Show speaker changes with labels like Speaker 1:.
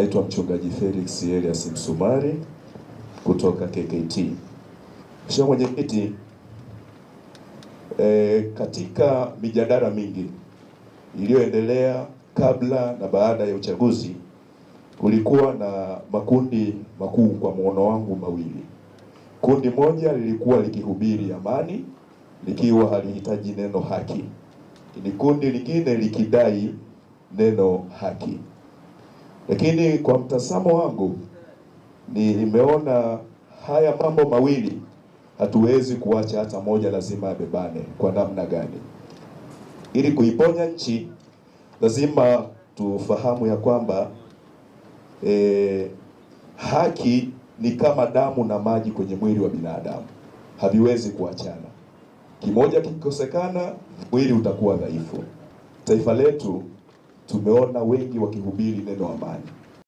Speaker 1: Naitwa Mchungaji Felix Elias Msumari kutoka KKT. Mheshimiwa Mwenyekiti, katika mijadala mingi iliyoendelea kabla na baada ya uchaguzi kulikuwa na makundi makuu kwa muono wangu mawili. Kundi moja lilikuwa likihubiri amani likiwa halihitaji neno haki. Ni kundi lingine likidai neno haki. Lakini kwa mtazamo wangu nimeona haya mambo mawili hatuwezi kuacha hata moja, lazima abebane. Kwa namna gani? Ili kuiponya nchi lazima tufahamu ya kwamba haki ni kama damu na maji kwenye mwili wa binadamu, haviwezi kuachana. Kimoja kikosekana, mwili utakuwa dhaifu. Taifa letu tumeona wengi wakihubiri neno amani,